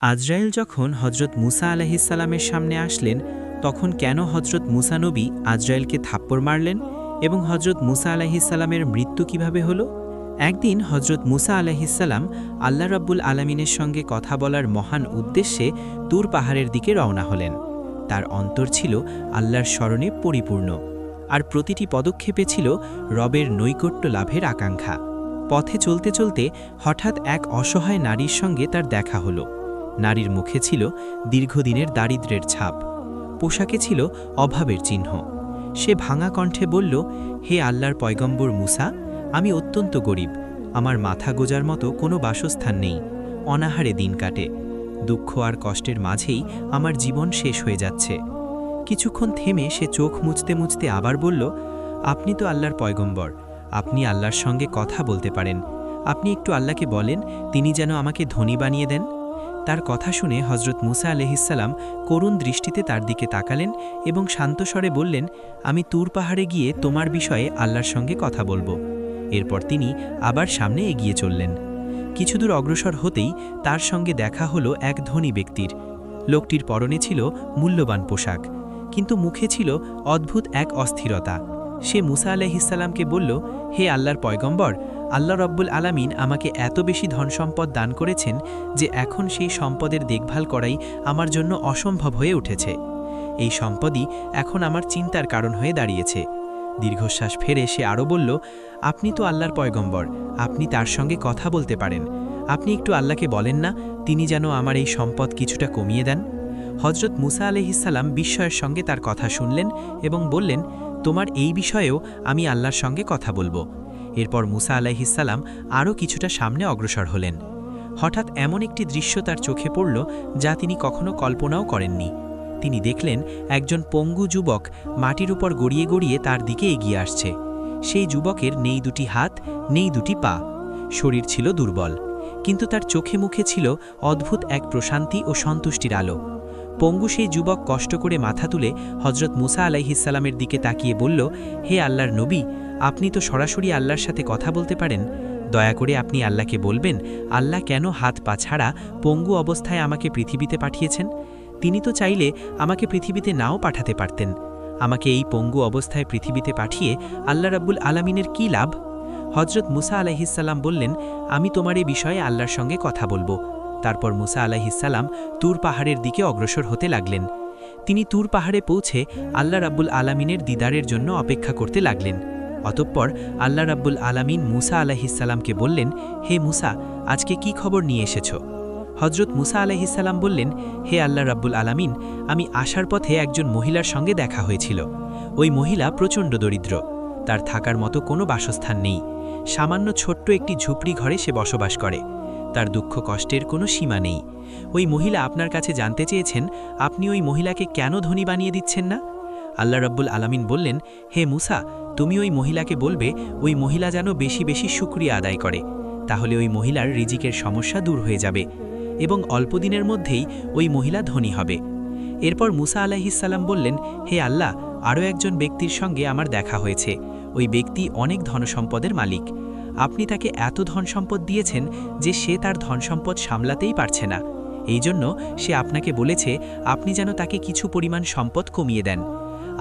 আজরাইল যখন হজরত মুসা আলাইহিসসালামের সামনে আসলেন, তখন কেন হজরত মুসা নবী আজরাইলকে থাপ্পড় মারলেন এবং হজরত মুসা আলাইহিসসালামের মৃত্যু কিভাবে হলো? একদিন হজরত মুসা আলাইহিসসালাম আল্লাহ রাব্বুল আলামিনের সঙ্গে কথা বলার মহান উদ্দেশ্যে তুর পাহাড়ের দিকে রওনা হলেন। তার অন্তর ছিল আল্লাহর স্মরণে পরিপূর্ণ, আর প্রতিটি পদক্ষেপে ছিল রবের নৈকট্য লাভের আকাঙ্ক্ষা। পথে চলতে চলতে হঠাৎ এক অসহায় নারীর সঙ্গে তার দেখা হলো। নারীর মুখে ছিল দীর্ঘদিনের দারিদ্র্যের ছাপ, পোশাকে ছিল অভাবের চিহ্ন। সে ভাঙা কণ্ঠে বলল, হে আল্লাহর পয়গম্বর মুসা, আমি অত্যন্ত গরিব, আমার মাথা গোজার মতো কোনো বাসস্থান নেই, অনাহারে দিন কাটে, দুঃখ আর কষ্টের মাঝেই আমার জীবন শেষ হয়ে যাচ্ছে। কিছুক্ষণ থেমে সে চোখ মুছতে মুছতে আবার বলল, আপনি তো আল্লাহর পয়গম্বর, আপনি আল্লাহর সঙ্গে কথা বলতে পারেন, আপনি একটু আল্লাহকে বলেন তিনি যেন আমাকে ধনী বানিয়ে দেন। তার কথা শুনে হজরত মুসা আলাইহিসসালাম করুণ দৃষ্টিতে তার দিকে তাকালেন এবং শান্তস্বরে বললেন, আমি তুর পাহাড়ে গিয়ে তোমার বিষয়ে আল্লাহর সঙ্গে কথা বলবো। এরপর তিনি আবার সামনে এগিয়ে চললেন। কিছুদূর অগ্রসর হতেই তার সঙ্গে দেখা হলো এক ধনী ব্যক্তির। লোকটির পরনে ছিল মূল্যবান পোশাক, কিন্তু মুখে ছিল অদ্ভুত এক অস্থিরতা। সে মুসা আলাইহিসসালামকে বলল, হে আল্লাহর পয়গম্বর, আল্লাহ রব্বুল আলামিন আমাকে এত বেশি ধনসম্পদ দান করেছেন যে এখন সেই সম্পদের দেখভাল করাই আমার জন্য অসম্ভব হয়ে উঠেছে। এই সম্পদই এখন আমার চিন্তার কারণ হয়ে দাঁড়িয়েছে। দীর্ঘশ্বাস ফেরে সে আরও বলল, আপনি তো আল্লাহর পয়গম্বর, আপনি তার সঙ্গে কথা বলতে পারেন, আপনি একটু আল্লাহকে বলেন না তিনি যেন আমার এই সম্পদ কিছুটা কমিয়ে দেন। হজরত মুসা আলাইহিসসালাম বিস্ময়ের সঙ্গে তার কথা শুনলেন এবং বললেন, তোমার এই বিষয়েও আমি আল্লাহর সঙ্গে কথা বলবো। এরপর মুসা আলাইহিসসালাম আরও কিছুটা সামনে অগ্রসর হলেন। হঠাৎ এমন একটি দৃশ্য তার চোখে পড়ল যা তিনি কখনো কল্পনাও করেননি। তিনি দেখলেন একজন পঙ্গু যুবক মাটির উপর গড়িয়ে গড়িয়ে তার দিকে এগিয়ে আসছে। সেই যুবকের নেই দুটি হাত, নেই দুটি পা, শরীর ছিল দুর্বল, কিন্তু তার চোখে মুখে ছিল অদ্ভুত এক প্রশান্তি ও সন্তুষ্টির আলো। পঙ্গু সেই যুবক কষ্ট করে মাথা তুলে হজরত মুসা আলাইহিসসালামের দিকে তাকিয়ে বলল, হে আল্লাহর নবী, আপনি তো সরাসরি আল্লাহর সাথে কথা বলতে পারেন, দয়া করে আপনি আল্লাহকে বলবেন আল্লাহ কেন হাত পা ছাড়া পঙ্গু অবস্থায় আমাকে পৃথিবীতে পাঠিয়েছেন। তিনি তো চাইলে আমাকে পৃথিবীতে নাও পাঠাতে পারতেন। আমাকে এই পঙ্গু অবস্থায় পৃথিবীতে পাঠিয়ে আল্লাহ রাব্বুল আলামিনের কী লাভ? হজরত মুসা আলাইহিসসালাম বললেন, আমি তোমার এই বিষয়ে আল্লাহর সঙ্গে কথা বলবো। তারপর মুসা আলাইহিসসালাম তুর পাহাড়ের দিকে অগ্রসর হতে লাগলেন। তিনি তুর পাহাড়ে পৌঁছে আল্লাহ রাব্বুল আলামিনের দিদারের জন্য অপেক্ষা করতে লাগলেন। অতঃপর আল্লাহ রাব্বুল আলামিন মুসা আলাইহিসসালামকে বললেন, হে মুসা, আজকে কি খবর নিয়ে এসেছ? হজরত মুসা আলাইহিসসালাম বললেন, হে আল্লাহ রাব্বুল আলামিন, আমি আসার পথে একজন মহিলার সঙ্গে দেখা হয়েছিল। ওই মহিলা প্রচণ্ড দরিদ্র, তার থাকার মতো কোনো বাসস্থান নেই, সামান্য ছোট্ট একটি ঝুপড়ি ঘরে সে বসবাস করে। তার দুঃখ কষ্টের কোনো সীমা নেই। ওই মহিলা আপনার কাছে জানতে চেয়েছেন আপনি ওই মহিলাকে কেন ধনী বানিয়ে দিচ্ছেন না? আল্লাহ রাব্বুল আলামিন বললেন, হে মুসা, তুমি ওই মহিলাকে বলবে ওই মহিলা যেন বেশি বেশি শুকরিয়া আদায় করে, তাহলে ওই মহিলার রিজিকের সমস্যা দূর হয়ে যাবে এবং অল্প দিনের মধ্যেই ওই মহিলা ধনী হবে। এরপর মুসা আলাইহিসসালাম বললেন, হে আল্লাহ, আরও একজন ব্যক্তির সঙ্গে আমার দেখা হয়েছে। ওই ব্যক্তি অনেক ধনসম্পদের মালিক। আপনি তাকে এত ধনসম্পদ দিয়েছেন যে সে তার ধনসম্পদ সামলাতেই পারছে না। এই জন্য সে আপনাকে বলেছে আপনি যেন তাকে কিছু পরিমাণ সম্পদ কমিয়ে দেন।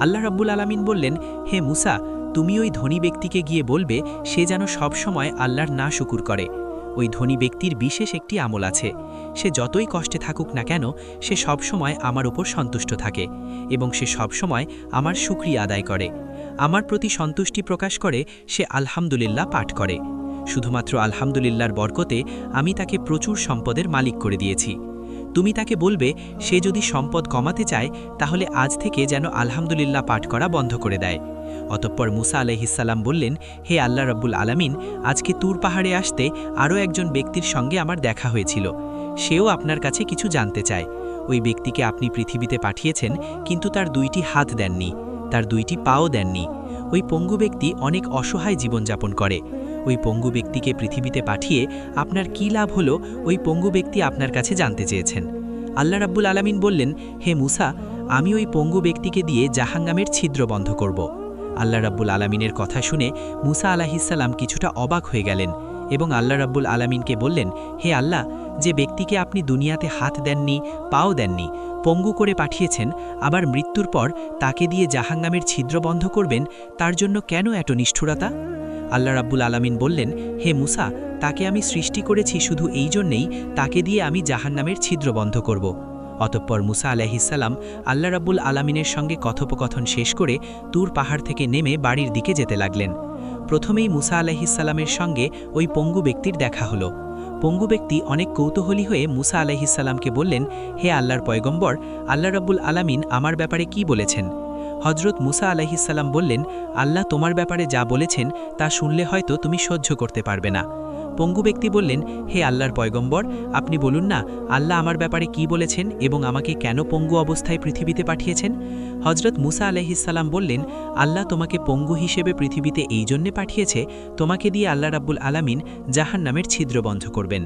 আল্লাহ রাব্বুল আলামিন বললেন, হে মুসা, তুমি ওই ধনী ব্যক্তিকে গিয়ে বলবে সে যেন সব সময় আল্লাহর না শুকুর করে। ওই ধনী ব্যক্তির বিশেষ একটি আমল আছে, সে যতই কষ্টে থাকুক না কেন সে সব সময় আমার উপর সন্তুষ্ট থাকে এবং সে সব সময় আমার শুকরিয়া আদায় করে, আমার প্রতি সন্তুষ্টি প্রকাশ করে, সে আলহামদুলিল্লাহ পাঠ করে। শুধুমাত্র আলহামদুলিল্লাহর বরকতে আমি তাকে প্রচুর সম্পদের মালিক করে দিয়েছি। তুমি তাকে বলবে সে যদি সম্পদ কমাতে চায় তাহলে আজ থেকে যেন আলহামদুলিল্লাহ পাঠ করা বন্ধ করে দেয়। অতঃপর মুসা আলাইহিসসালাম বললেন, হে আল্লাহ রাব্বুল আলামিন, আজকে তুর পাহাড়ে আসতে আরও একজন ব্যক্তির সঙ্গে আমার দেখা হয়েছিল। সেও আপনার কাছে কিছু জানতে চায়। ওই ব্যক্তিকে আপনি পৃথিবীতে পাঠিয়েছেন, কিন্তু তার দুইটি হাত দেননি, তার দুইটি পাও দেননি। ওই পঙ্গু ব্যক্তি অনেক অসহায় জীবনযাপন করে। ওই পঙ্গু ব্যক্তিকে পৃথিবীতে পাঠিয়ে আপনার কী লাভ হলো ওই পঙ্গু ব্যক্তি আপনার কাছে জানতে চেয়েছেন। আল্লাহ রাব্বুল আলামিন বললেন, হে মুসা, আমি ওই পঙ্গু ব্যক্তিকে দিয়ে জাহান্নামের ছিদ্র বন্ধ করব। আল্লাহ রাব্বুল আলামিনের কথা শুনে মুসা আলাইহিসসালাম কিছুটা অবাক হয়ে গেলেন এবং আল্লাহ রাব্বুল আলামিনকে বললেন, হে আল্লাহ, যে ব্যক্তিকে আপনি দুনিয়াতে হাত দেননি, পাও দেননি, পঙ্গু করে পাঠিয়েছেন, আবার মৃত্যুর পর তাকে দিয়ে জাহান্নামের ছিদ্র বন্ধ করবেন, তার জন্য কেন এত নিষ্ঠুরতা? আল্লাহ রাব্বুল আলামিন বললেন, হে মুসা, তাকে আমি সৃষ্টি করেছি শুধু এই জন্যেই তাকে দিয়ে আমি জাহান্নামের ছিদ্র বন্ধ করব। অতঃপর মুসা আলাইহিসসালাম আল্লাহ রাব্বুল আলামিনের সঙ্গে কথোপকথন শেষ করে তুর পাহাড় থেকে নেমে বাড়ির দিকে যেতে লাগলেন। প্রথমেই মুসা আলাইহিসসালামের সঙ্গে ওই পঙ্গু ব্যক্তির দেখা হলো। পঙ্গু ব্যক্তি অনেক কৌতূহলী হয়ে মুসা আলাইহিসসালামকে বললেন, হে আল্লাহর পয়গম্বর, আল্লাহ রাব্বুল আলামিন আমার ব্যাপারে কি বলেছেন? হজরত মুসা আলাইহিসসালাম বললেন, আল্লাহ তোমার ব্যাপারে যা বলেছেন তা শুনলে হয়তো তুমি সহ্য করতে পারবে না। পঙ্গু ব্যক্তি বললেন, হে আল্লাহর পয়গম্বর, আপনি বলুন না আল্লাহ আমার ব্যাপারে কি বলেছেন এবং আমাকে কেন পঙ্গু অবস্থায় পৃথিবীতে পাঠিয়েছেন? হজরত মুসা আলাইহিসসালাম বললেন, আল্লাহ তোমাকে পঙ্গু হিসেবে পৃথিবীতে এই জন্যে পাঠিয়েছে তোমাকে দিয়ে আল্লাহ রাব্বুল আলামিন জাহান্নামের ছিদ্র বন্ধ করবেন।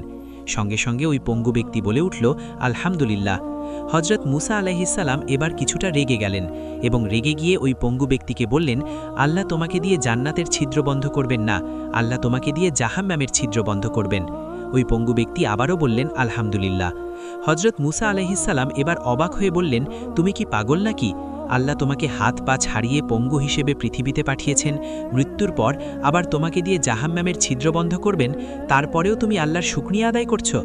সঙ্গে সঙ্গে ওই পঙ্গু ব্যক্তি বলে উঠল, আলহামদুলিল্লাহ। হজরত মুসা আলাইহিসসালাম এবার কিছুটা রেগে গেলেন এবং রেগে গিয়ে ওই পঙ্গু ব্যক্তিকে বললেন, আল্লাহ তোমাকে দিয়ে জান্নাতের ছিদ্র বন্ধ করবেন না, আল্লাহ তোমাকে দিয়ে জাহান্নামের ছিদ্র বন্ধ করবেন। ওই পঙ্গু ব্যক্তি আবারও বললেন, আলহামদুলিল্লাহ। হজরত মুসা আলাইহিসসালাম এবার অবাক হয়ে বললেন, তুমি কি পাগল নাকি? আল্লাহ তোমাকে হাত পা ছাড়িয়ে পঙ্গু হিসেবে পৃথিবীতে পাঠিয়েছেন, মৃত্যুর পর আবার তোমাকে দিয়ে জাহান্নামের ছিদ্র বন্ধ করবেন, তারপরেও তুমি আল্লাহর শুকরিয়া আদায় করছো?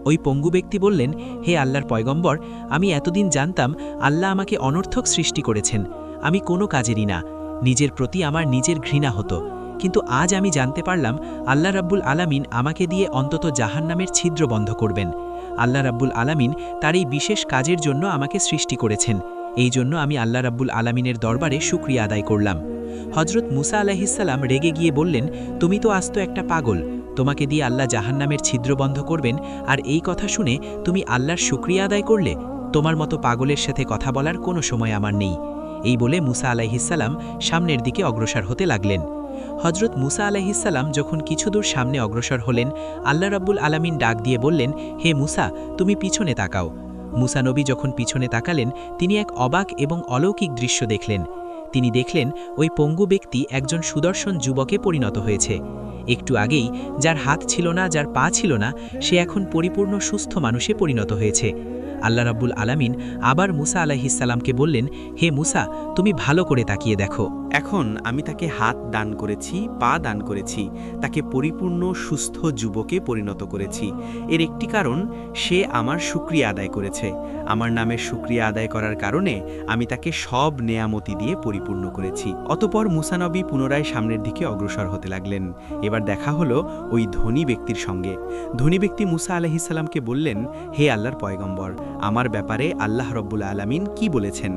ওই পঙ্গু ব্যক্তি বললেন, হে আল্লাহর পয়গম্বর, আমি এতদিন জানতাম আল্লাহ আমাকে অনর্থক সৃষ্টি করেছেন, আমি কোনো কাজেরই না, নিজের প্রতি আমার নিজের ঘৃণা হতো, কিন্তু আজ আমি জানতে পারলাম আল্লাহ রাব্বুল আলামিন আমাকে দিয়ে অন্তত জাহান্নামের ছিদ্র বন্ধ করবেন। আল্লাহ রাব্বুল আলামিন তার এই বিশেষ কাজের জন্য আমাকে সৃষ্টি করেছেন, এই জন্য আমি আল্লাহ রাব্বুল আলামিনের দরবারে শুকরিয়া আদায় করলাম। হজরত মুসা আলাইহিসসালাম রেগে গিয়ে বললেন, তুমি তো আস্ত একটা পাগল, তোমাকে দিয়ে আল্লাহ জাহান্নামের ছিদ্র বন্ধ করবেন, আর এই কথা শুনে তুমি আল্লাহর শুকরিয়া আদায় করলে? তোমার মতো পাগলের সাথে কথা বলার কোনো সময় আমার নেই। এই বলে মুসা আলাইহিসসালাম সামনের দিকে অগ্রসর হতে লাগলেন। হজরত মুসা আলাইহিসসালাম যখন কিছু দূর সামনে অগ্রসর হলেন, আল্লাহ রাব্বুল আলামিন ডাক দিয়ে বললেন, হে মুসা, তুমি পিছনে তাকাও। মুসা নবী যখন পিছনে তাকালেন, তিনি এক অবাক এবং অলৌকিক দৃশ্য দেখলেন। তিনি দেখলেন ওই পঙ্গু ব্যক্তি একজন সুদর্শন যুবকে পরিণত হয়েছে। একটু আগেই যার হাত ছিল না, যার পা ছিল না, সে এখন পরিপূর্ণ সুস্থ মানুষে পরিণত হয়েছে। আল্লাহ রাব্বুল আলামিন আবার মুসা আলাইহিসসালামকে বললেন, হে মুসা, তুমি ভালো করে তাকিয়ে দেখো। এখন আমি তাকে হাত দান করেছি, পা দান করেছি, তাকে পরিপূর্ণ সুস্থ যুবকে পরিণত করেছি। এর একটি কারণ, সে আমার শুকরিয়া আদায় করেছে। আমার নামের শুকরিয়া আদায় করার কারণে আমি তাকে সব নেয়ামতি দিয়ে পরিপূর্ণ করেছি। অতঃপর মুসা নবী পুনরায় সামনের দিকে অগ্রসর হতে লাগলেন। এবার দেখা হলো ওই ধনী ব্যক্তির সঙ্গে। ধনী ব্যক্তি মুসা আলাইহিসসালামকে বললেন, হে আল্লাহর পয়গম্বর, আমার ব্যাপারে আল্লাহ রব্বুল আলামিন কি বলেছেন?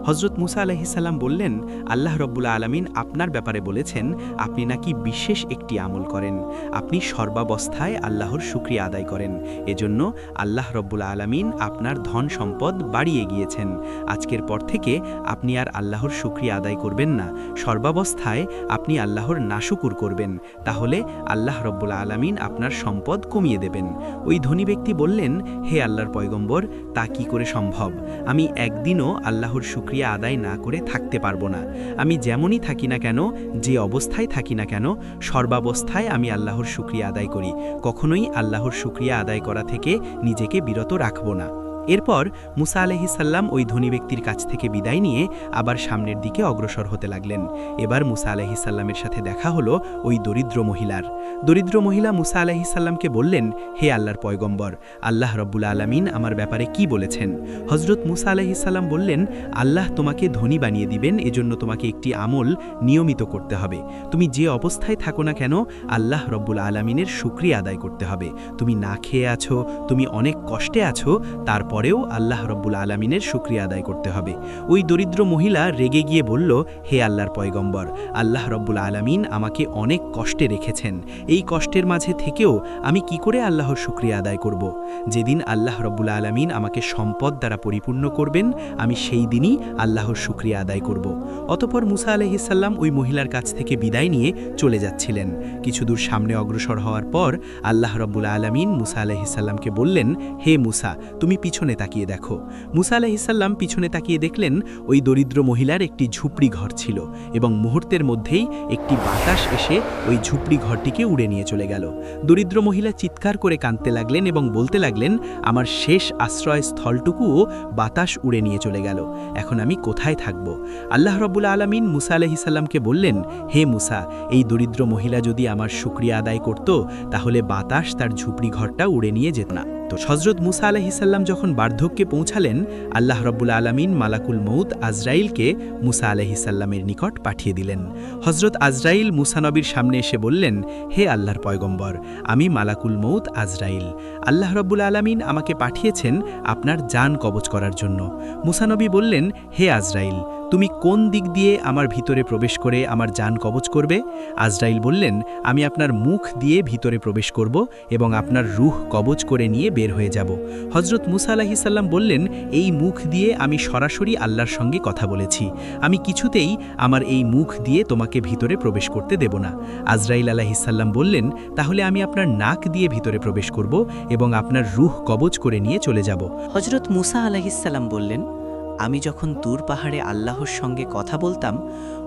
হজরত মুসা আলাইহিসসালাম বললেন, আল্লাহ রব্বুল আলামিন আপনার ব্যাপারে বলেছেন আপনি নাকি বিশেষ একটি আমল করেন, আপনি সর্বাবস্থায় আল্লাহর শুকরিয়া আদায় করেন, এজন্য আল্লাহ রব্বুল আলামিন আপনার ধন সম্পদ বাড়িয়ে গিয়েছেন। আজকের পর থেকে আপনি আর আল্লাহর শুকরিয়া আদায় করবেন না, সর্বাবস্থায় আপনি আল্লাহর নাশুকুর করবেন, তাহলে আল্লাহ রব্বুল আলামিন আপনার সম্পদ কমিয়ে দেবেন। ওই ধনী ব্যক্তি বললেন, হে আল্লাহর পয়গম্বর, তা কি করে সম্ভব? আমি একদিনও আল্লাহর শুকরিয়া আদায় না করে থাকতে পারবো না। আমি যেমনই থাকি না কেন, যে অবস্থায় থাকি না কেন, সর্বাবস্থায় আমি আল্লাহর শুকরিয়া আদায় করি, কখনোই আল্লাহর শুকরিয়া আদায় করা থেকে নিজেকে বিরত রাখব না। এরপর মুসা আলাইহিসসালাম ওই ধনী ব্যক্তির কাছ থেকে বিদায় নিয়ে আবার সামনের দিকে অগ্রসর হতে লাগলেন। এবার মুসা আলাইহিসসালামের সাথে দেখা হলো ওই দরিদ্র মহিলার। দরিদ্র মহিলা মুসা আলাইহিসসালামকে বললেন, হে আল্লাহর পয়গম্বর, আল্লাহ রব্বুল আলামিন আমার ব্যাপারে কি বলেছেন? হজরত মুসা আলাইহিসসালাম বললেন, আল্লাহ তোমাকে ধনী বানিয়ে দিবেন, এজন্য তোমাকে একটি আমল নিয়মিত করতে হবে। তুমি যে অবস্থায় থাকো না কেন, আল্লাহ রব্বুল আলামিনের শুকরিয়া আদায় করতে হবে। তুমি না খেয়ে আছো, তুমি অনেক কষ্টে আছো, তারপরেও আল্লাহ রব্বুল আলামিনের শুকরিয়া আদায় করতে হবে। ওই দরিদ্র মহিলা রেগে গিয়ে বলল, হে আল্লাহর পয়গম্বর, আল্লাহ রব্বুল আলামিন আমাকে অনেক কষ্টে রেখেছেন, এই কষ্টের মাঝে থেকেও আমি কি করে আল্লাহর শুকরিয়া আদায় করব? যেদিন আল্লাহ রব্বুল আলামিন আমাকে সম্পদ দ্বারা পরিপূর্ণ করবেন, আমি সেই দিনই আল্লাহর শুকরিয়া আদায় করব। অতঃপর মুসা আলাইহিসসালাম ওই মহিলার কাছ থেকে বিদায় নিয়ে চলে যাচ্ছিলেন। কিছু দূর সামনে অগ্রসর হওয়ার পর আল্লাহ রব্বুল আলামিন মুসা আলাইহিসসালামকে বললেন, হে মুসা, তুমি পিছনে পিছনে তাকিয়ে দেখো। মুসা আলাইহিসসালাম পিছনে তাকিয়ে দেখলেন ওই দরিদ্র মহিলার একটি ঝুপড়ি ঘর ছিল এবং মুহূর্তের মধ্যেই একটি বাতাস এসে ওই ঝুপড়ি ঘরটিকে উড়ে নিয়ে চলে গেল। দরিদ্র মহিলা চিৎকার করে কাঁদতে লাগলেন এবং বলতে লাগলেন, আমার শেষ আশ্রয়স্থলটুকুও বাতাস উড়ে নিয়ে চলে গেল, এখন আমি কোথায় থাকব? আল্লাহ রাব্বুল আলামিন মুসা আলাইহিসসালামকে বললেন, হে মুসা, এই দরিদ্র মহিলা যদি আমার শুকরিয়া আদায় করত তাহলে বাতাস তার ঝুপড়ি ঘরটা উড়ে নিয়ে যেত না। তো হযরত মুসা আলাইহিসসালাম যখন বার্ধক্যে পৌঁছালেন, আল্লাহ রাব্বুল আলামিন মালাকুল মউত আজরাইলকে মুসা আলাইহিসসালামের নিকট পাঠিয়ে দিলেন। হযরত আজরাইল মুসা নবীর সামনে এসে বললেন, হে আল্লাহর পয়গম্বর, আমি মালাকুল মউত আজরাইল। আল্লাহ রাব্বুল আলামিন আমাকে পাঠিয়েছেন আপনার জান কবজ করার জন্য। মুসা নবী বললেন, হে আজরাইল, তুমি কোন দিক দিয়ে আমার ভিতরে প্রবেশ করে আমার জান কবজ করবে? আজরাইল বললেন, আমি আপনার মুখ দিয়ে ভিতরে প্রবেশ করব এবং আপনার রূহ কবজ করে নিয়ে বের হয়ে যাব। হযরত মুসা আলাইহিসসালাম বললেন, এই মুখ দিয়ে আমি সরাসরি আল্লাহর সঙ্গে কথা বলেছি, আমি কিছুতেই আমার এই মুখ দিয়ে তোমাকে ভিতরে প্রবেশ করতে দেব না। আজরাইল আলাইহিসসালাম বললেন, তাহলে আমি আপনার নাক দিয়ে ভিতরে প্রবেশ করব এবং আপনার রূহ কবজ করে নিয়ে চলে যাব। হযরত মুসা আলাইহিসসালাম বললেন, আমি যখন তুর পাহাড়ে আল্লাহর সঙ্গে কথা বলতাম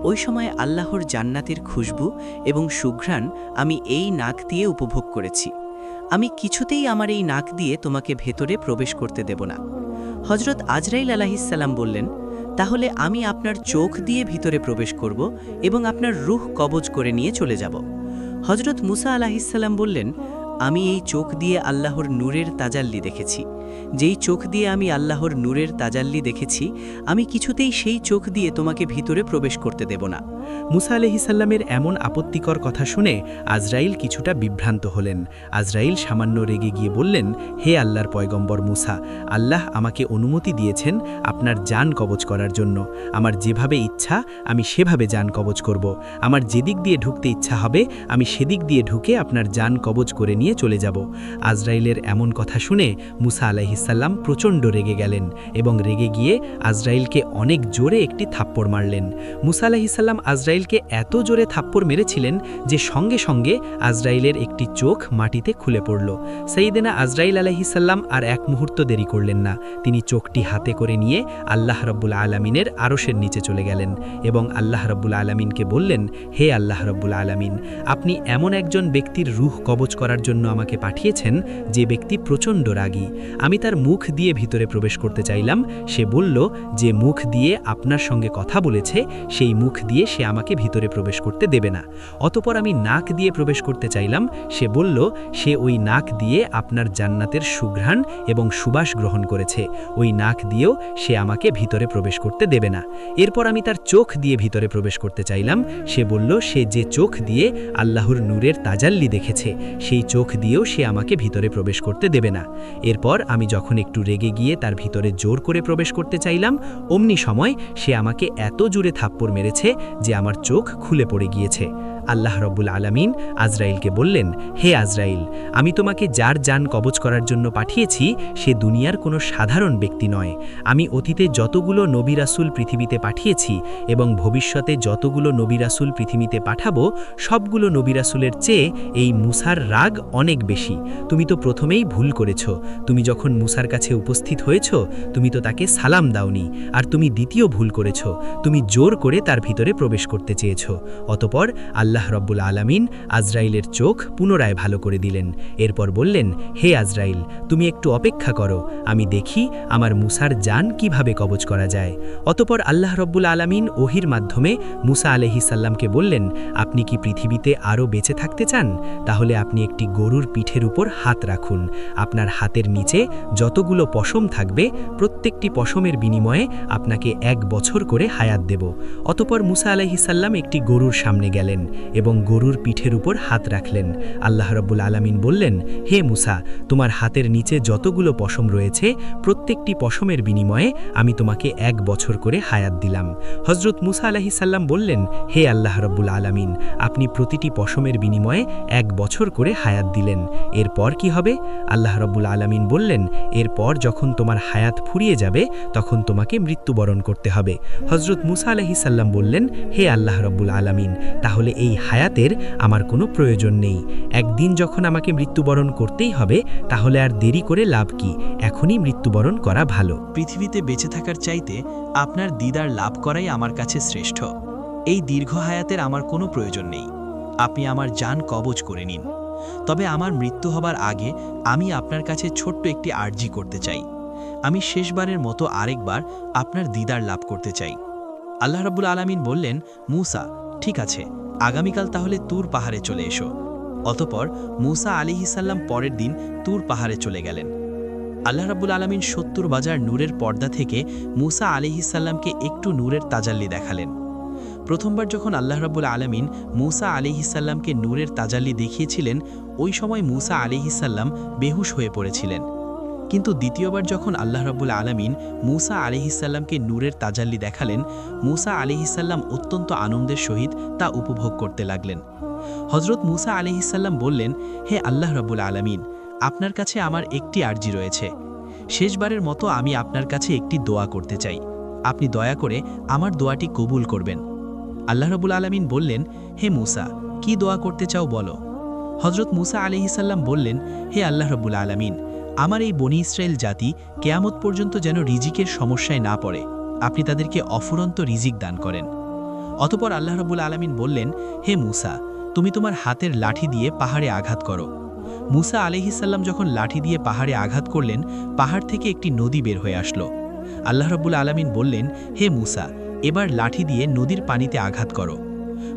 ওই সময় আল্লাহর জান্নাতের খুশবু এবং সুঘ্রাণ আমি এই নাক দিয়ে উপভোগ করেছি, আমি কিছুতেই আমার এই নাক দিয়ে তোমাকে ভেতরে প্রবেশ করতে দেব না। হযরত আজরাইল আলাইহিসসালাম বললেন, তাহলে আমি আপনার চোখ দিয়ে ভিতরে প্রবেশ করব এবং আপনার রূহ কবজ করে নিয়ে চলে যাব। হযরত মুসা আলাইহিসসালাম বললেন, আমি এই চোখ দিয়ে আল্লাহর নূরের তাজাল্লি দেখেছি, যেই চোখ দিয়ে আমি আল্লাহর নূরের তাজাল্লি দেখেছি আমি কিছুতেই সেই চোখ দিয়ে তোমাকে ভিতরে প্রবেশ করতে দেব না। মুসা আলাইহিসসালামের এমন আপত্তিকর কথা শুনে আজরাইল কিছুটা বিভ্রান্ত হলেন। আজরাইল সামান্য রেগে গিয়ে বললেন, হে আল্লাহর পয়গম্বর মুসা, আল্লাহ আমাকে অনুমতি দিয়েছেন আপনার জান কবজ করার জন্য। আমার যেভাবে ইচ্ছা আমি সেভাবে জান কবজ করব। আমার যেদিক দিয়ে ঢুকতে ইচ্ছা হবে আমি সেদিক দিয়ে ঢুকে আপনার জান কবজ করে নিয়ে চলে যাব। আজরাইলের এমন কথা শুনে মুসা আলাইহিসসালাম প্রচণ্ড রেগে গেলেন এবং রেগে গিয়ে আজরাইলকে অনেক জোরে একটি থাপ্পড় মারলেন। মুসা আলাইহিসসালাম আজরাইলকে এত জোরে থাপ্পড় মেরেছিলেন যে সঙ্গে সঙ্গে আজরাইলের একটি চোখ মাটিতে খুলে পড়ল। সাইয়েদেনা আজরাইল আলাইহিসসালাম আর এক মুহূর্ত দেরি করলেন না, তিনি চোখটি হাতে করে নিয়ে আল্লাহ রাব্বুল আলামিনের আরশের নিচে চলে গেলেন এবং আল্লাহ রাব্বুল আলামিনকে বললেন, হে আল্লাহ রাব্বুল আলামিন, আপনি এমন একজন ব্যক্তির রূহ কবজ করার জন্য আমাকে পাঠিয়েছেন যে ব্যক্তি প্রচণ্ড রাগী। আমি তার মুখ দিয়ে ভিতরে প্রবেশ করতে চাইলাম, সে বলল যে মুখ দিয়ে আপনার সঙ্গে কথা বলেছে সেই মুখ দিয়ে সে আমাকে ভিতরে প্রবেশ করতে দেবে না। অতঃপর আমি নাক দিয়ে প্রবেশ করতে চাইলাম, সে বলল সে ওই নাক দিয়ে আপনার জান্নাতের সুঘ্রাণ এবং সুবাস গ্রহণ করেছে, ওই নাক দিয়েও সে আমাকে ভিতরে প্রবেশ করতে দেবে না। এরপর আমি তার চোখ দিয়ে ভিতরে প্রবেশ করতে চাইলাম, সে বলল সে যে চোখ দিয়ে আল্লাহর নূরের তাজাল্লি দেখেছে সেই চোখ দিয়েও সে আমাকে ভিতরে প্রবেশ করতে দেবে না। এরপর আমি যখন একটু রেগে গিয়ে তার ভিতরে জোর করে প্রবেশ করতে চাইলাম, অমনি সময় সে আমাকে এত জোরে থাপ্পড় মেরেছে যে আমার চোখ খুলে পড়ে গিয়েছে। আল্লাহ রাব্বুল আলামিন আজরাইলকে বললেন, হে আজরাইল, আমি তোমাকে যার জান কবজ করার জন্য পাঠিয়েছি সে দুনিয়ার কোনো সাধারণ ব্যক্তি নয়। আমি অতীতে যতগুলো নবী রাসূল পৃথিবীতে পাঠিয়েছি এবং ভবিষ্যতে যতগুলো নবী রাসূল পৃথিবীতে পাঠাবো সবগুলো নবী রাসূলের চেয়ে এই মুসার রাগ অনেক বেশি। তুমি তো প্রথমেই ভুল করেছ, তুমি যখন মুসার কাছে উপস্থিত হয়েছ তুমি তো তাকে সালাম দাওনি, আর তুমি দ্বিতীয় ভুল করেছ, তুমি জোর করে তার ভিতরে প্রবেশ করতে চেয়েছ। অতঃপর আল্লাহ রাব্বুল আলামিন আজরাইলের চোখ পুনরায় ভালো করে দিলেন। এরপর বললেন, হে আজরাইল, তুমি একটু অপেক্ষা করো, আমি দেখি আমার মুসার জান কিভাবে কবজ করা যায়। অতঃপর আল্লাহ রাব্বুল আলামিন ওহির মাধ্যমে মুসা আলাইহিসসালামকে বললেন, আপনি কি পৃথিবীতে আরও বেঁচে থাকতে চান? তাহলে আপনি একটি গরুর পিঠের উপর হাত রাখুন, আপনার হাতের নিচে যতগুলো পশম থাকবে প্রত্যেকটি পশমের বিনিময়ে আপনাকে 1 বছর করে হায়াত দেব। অতঃপর মুসা আলাইহিসসালাম একটি গরুর সামনে গেলেন এবং গরুর পিঠের উপর হাত রাখলেন। আল্লাহ রাব্বুল আলামিন বললেন, হে মুসা, তোমার হাতের নিচে যতগুলো পশম রয়েছে প্রত্যেকটি পশমের বিনিময়ে আমি তোমাকে 1 বছর করে হায়াত দিলাম। হযরত মুসা আলাইহিসসালাম বললেন, হে আল্লাহ রাব্বুল আলামিন, আপনি প্রতিটি পশমের বিনিময়ে 1 বছর করে হায়াত দিলেন, এরপর কি হবে? আল্লাহ রাব্বুল আলামিন বললেন, এরপর যখন তোমার হায়াত ফুরিয়ে যাবে তখন তোমাকে মৃত্যুবরণ করতে হবে। হযরত মুসা আলাইহিসসালাম বললেন, হে আল্লাহ রাব্বুল আলামিন, তাহলে এই এই হায়াতের আমার কোনো প্রয়োজন নেই। একদিন যখন আমাকে মৃত্যুবরণ করতেই হবে, তাহলে আর দেরি করে লাভ কি? এখনই মৃত্যুবরণ করা ভালো। পৃথিবীতে বেঁচে থাকার চাইতে আপনার দিদার লাভ করাই আমার কাছে শ্রেষ্ঠ। এই দীর্ঘ হায়াতের আমার কোনো প্রয়োজন নেই। আপনি আমার জান কবজ করে নিন। তবে আমার মৃত্যু হবার আগে আমি আপনার কাছে ছোট্ট একটি আর্জি করতে চাই। আমি শেষবারের মতো আরেকবার আপনার দিদার লাভ করতে চাই। আল্লাহ রাব্বুল আলামিন বললেন, মূসা, ঠিক আছে, আগামীকাল তাহলে তুর পাহাড়ে চলে এসো। অতঃপর মূসা আলাইহিসসালাম পরের দিন তুর পাহাড়ে চলে গেলেন। আল্লাহ রাব্বুল আলামিন ৭০ বাজার নূরের পর্দা থেকে মূসা আলাইহিসসালামকে একটু নূরের তাজাল্লি দেখালেন। প্রথমবার যখন আল্লাহ রাব্বুল আলামিন মূসা আলাইহিসসালামকে নূরের তাজাল্লি দেখিয়েছিলেন, ওই সময় মূসা আলাইহিসসালাম বেহুশ হয়ে পড়েছিলেন। কিন্তু দ্বিতীয়বার যখন আল্লাহ রাব্বুল আলামিন মূসা আলাইহিসসালামকে নূরের তাজাল্লি দেখালেন, মূসা আলাইহিসসালাম অত্যন্ত আনন্দের সহিত তা উপভোগ করতে লাগলেন। হযরত মূসা আলাইহিসসালাম বললেন, হে আল্লাহ রাব্বুল আলামিন, আপনার কাছে আমার একটি আর্জি রয়েছে। শেষবারের মতো আমি আপনার কাছে একটি দোয়া করতে চাই। আপনি দয়া করে আমার দোয়াটি কবুল করবেন। আল্লাহ রাব্বুল আলামিন বললেন, হে মূসা, কি দোয়া করতে চাও বলো। হযরত মূসা আলাইহিসসালাম বললেন, হে আল্লাহ রাব্বুল আলামিন, আমার এই বনি ইসরায়েল জাতি কেয়ামত পর্যন্ত যেন রিজিকের সমস্যায় না পড়ে, আপনি তাদেরকে অফুরন্ত রিজিক দান করেন। অতঃপর আল্লাহ রাব্বুল আলামিন বললেন, হে মূসা, তুমি তোমার হাতের লাঠি দিয়ে পাহাড়ে আঘাত করো। মূসা আলাইহিসসালাম যখন লাঠি দিয়ে পাহাড়ে আঘাত করলেন, পাহাড় থেকে একটি নদী বের হয়ে আসলো। আল্লাহ রাব্বুল আলামিন বললেন, হে মূসা, এবার লাঠি দিয়ে নদীর পানিতে আঘাত করো।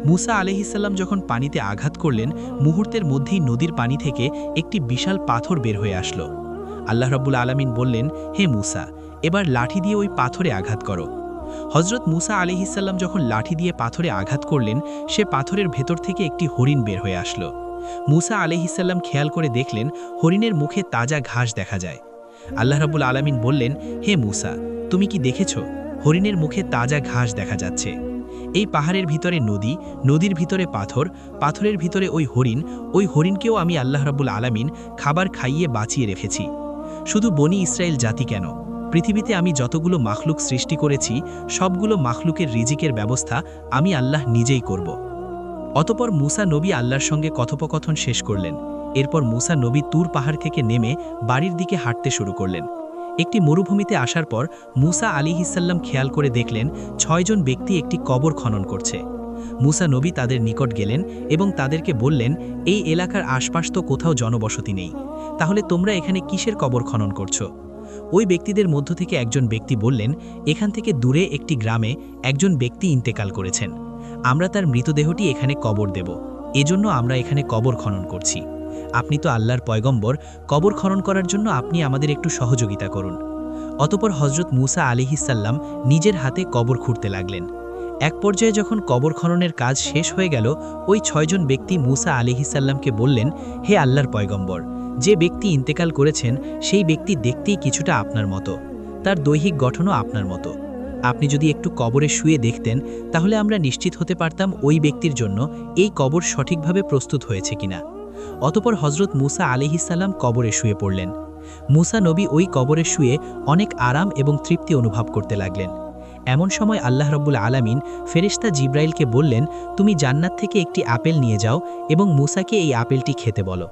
মূসা আলাইহিসসালাম যখন পানিতে আঘাত করলেন, মুহূর্তের মধ্যেই নদীর পানি থেকে একটি বিশাল পাথর বের হয়ে আসলো। আল্লাহ রাব্বুল আলামিন বললেন, হে মূসা, এবার লাঠি দিয়ে ওই পাথরে আঘাত করো। হযরত মূসা আলাইহিসসালাম যখন লাঠি দিয়ে পাথরে আঘাত করলেন, সে পাথরের ভেতর থেকে একটি হরিণ বের হয়ে আসলো। মূসা আলাইহিসসালাম খেয়াল করে দেখলেন, হরিণের মুখে তাজা ঘাস দেখা যায়। আল্লাহ রাব্বুল আলামিন বললেন, হে মূসা, তুমি কি দেখেছো? হরিণের মুখে তাজা ঘাস দেখা যাচ্ছে। এই পাহাড়ের ভিতরে নদী, নদীর ভিতরে পাথর, পাথরের ভিতরে ওই হরিণকেও আমি আল্লাহ রাব্বুল আলামিন খাবার খাইয়ে বাঁচিয়ে রেখেছি। শুধু বনি ইসরায়েল জাতি কেন, পৃথিবীতে আমি যতগুলো মাখলুক সৃষ্টি করেছি, সবগুলো মাখলুকের রিজিকের ব্যবস্থা আমি আল্লাহ নিজেই করব। অতঃপর মূসা নবী আল্লাহর সঙ্গে কথোপকথন শেষ করলেন। এরপর মূসা নবী তুর পাহাড় থেকে নেমে বাড়ির দিকে হাঁটতে শুরু করলেন। একটি মরুভূমিতে আসার পর মূসা আলাইহিসসালাম খেয়াল করে দেখলেন ৬ জন ব্যক্তি একটি কবর খনন করছে। মূসা নবী তাদের নিকট গেলেন এবং তাদেরকে বললেন, এই এলাকার আশপাশ তো কোথাও জনবসতি নেই, তাহলে তোমরা এখানে কিসের কবর খনন করছো? ওই ব্যক্তিদের মধ্য থেকে একজন ব্যক্তি বললেন, এখান থেকে দূরে একটি গ্রামে একজন ব্যক্তি ইন্তেকাল করেছেন, আমরা তার মৃতদেহটি এখানে কবর দেব, এজন্য আমরা এখানে কবর খনন করছি। আপনি তো আল্লাহর পয়গম্বর, কবর খনন করার জন্য আপনি আমাদের একটু সহযোগিতা করুন। অতঃপর হযরত মূসা আলাইহিসসালাম নিজের হাতে কবর খুঁড়তে লাগলেন। এক পর্যায়ে যখন কবর খননের কাজ শেষ হয়ে গেল, ওই ৬ জন ব্যক্তি মূসা আলাইহিসসালামকে বললেন, হে আল্লাহর পয়গম্বর, যে ব্যক্তি ইন্তেকাল করেছেন সেই ব্যক্তি দেখতেই কিছুটা আপনার মতো, তার দৈহিক গঠনও আপনার মতো। আপনি যদি একটু কবরে শুয়ে দেখতেন, তাহলে আমরা নিশ্চিত হতে পারতাম ওই ব্যক্তির জন্য এই কবর সঠিকভাবে প্রস্তুত হয়েছে কিনা। অতঃপর হযরত মূসা আলাইহিসসালাম কবরে শুয়ে পড়লেন। মূসা নবী ওই কবরে শুয়ে অনেক আরাম এবং তৃপ্তি অনুভব করতে লাগলেন। এমন সময় আল্লাহ রাব্বুল আলামিন ফেরেশতা জিব্রাইলকে বললেন, তুমি জান্নাত থেকে একটি আপেল নিয়ে যাও এবং মূসাকে এই আপেলটি খেতে বলো।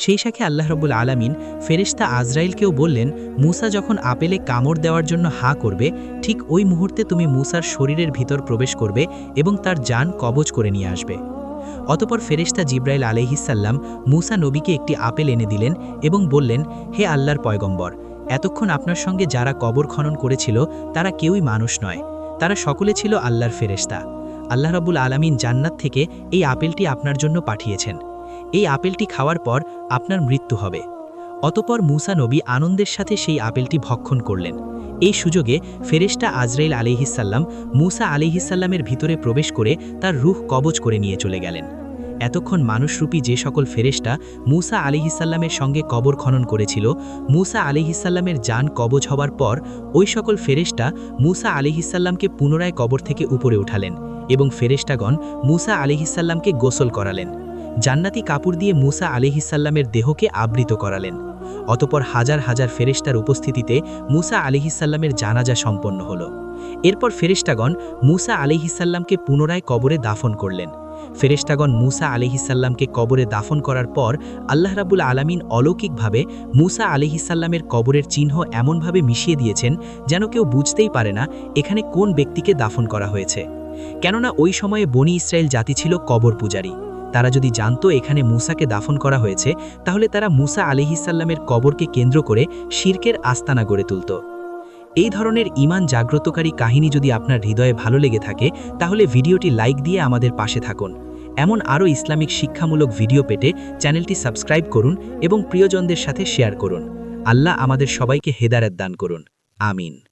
সেই সাথে আল্লাহ রাব্বুল আলামিন ফেরেশতা আজরাইলকেও বললেন, মূসা যখন আপেলে কামড় দেওয়ার জন্য হা করবে, ঠিক ওই মুহূর্তে তুমি মূসার শরীরের ভিতর প্রবেশ করবে এবং তার জান কবজ করে নিয়ে আসবে। অতঃপর ফেরেশতা জিব্রাইল আলাইহিসসালাম মূসা নবীকে একটি আপেল এনে দিলেন এবং বললেন, হে আল্লাহর পয়গম্বর, এতক্ষণ আপনার সঙ্গে যারা কবর খনন করেছিল তারা কেউই মানুষ নয়, তারা সকলে ছিল আল্লাহর ফেরেশতা। আল্লাহ রাব্বুল আলামিন জান্নাত থেকে এই আপেলটি আপনার জন্য পাঠিয়েছেন। এই আপেলটি খাওয়ার পর আপনার মৃত্যু হবে। অতঃপর মূসা নবী আনন্দের সাথে সেই আপেলটি ভক্ষণ করলেন। এই সুযোগে ফেরেশতা আজরাইল আলাইহিসসালাম মূসা আলাইহিসসালামের ভিতরে প্রবেশ করে তার রূহ কবজ করে নিয়ে চলে গেলেন। এতক্ষণ মানুষরূপী যে সকল ফেরেশতা মূসা আলাইহিসসালামের সঙ্গে কবর খনন করেছিল, মূসা আলাইহিসসালামের জান কবজ হবার পর ওই সকল ফেরেশতা মূসা আলাইহিসসালামকে পুনরায় কবর থেকে উপরে উঠালেন এবং ফেরেশতাগণ মূসা আলাইহিসসালামকে গোসল করালেন। জান্নাতি কাপড় দিয়ে মূসা আলাইহিসসালামের দেহকে আবৃত করালেন। অতঃপর হাজার হাজার ফেরেশতার উপস্থিতিতে মূসা আলাইহিসসালামের জানাজা সম্পন্ন হল। এরপর ফেরেশতাগণ মূসা আলাইহিসসালামকে পুনরায় কবরে দাফন করলেন। ফেরেশতাগণ মুসা আলাইহিসাল্লামকে কবরে দাফন করার পর আল্লাহ রাব্বুল আলামিন অলৌকিকভাবে মুসা আলাইহিসাল্লামের কবরের চিহ্ন এমনভাবে মিশিয়ে দিয়েছেন যেন কেউ বুঝতেই পারে না এখানে কোন ব্যক্তিকে দাফন করা হয়েছে। কেননা ওই সময়ে বনি ইসরায়েল জাতি ছিল কবর পূজারী। তারা যদি জানতো এখানে মুসাকে দাফন করা হয়েছে, তাহলে তারা মুসা আলাইহিসাল্লামের কবরকে কেন্দ্র করে শিরকের আস্তানা গড়ে তুলত। এই ধরনের ঈমান জাগ্রতকারী কাহিনী যদি আপনার হৃদয়ে ভালো লেগে থাকে, তাহলে ভিডিওটি লাইক দিয়ে আমাদের পাশে থাকুন। এমন আরও ইসলামিক শিক্ষামূলক ভিডিও পেতে চ্যানেলটি সাবস্ক্রাইব করুন এবং প্রিয়জনদের সাথে শেয়ার করুন। আল্লাহ আমাদের সবাইকে হেদায়েত দান করুন। আমিন।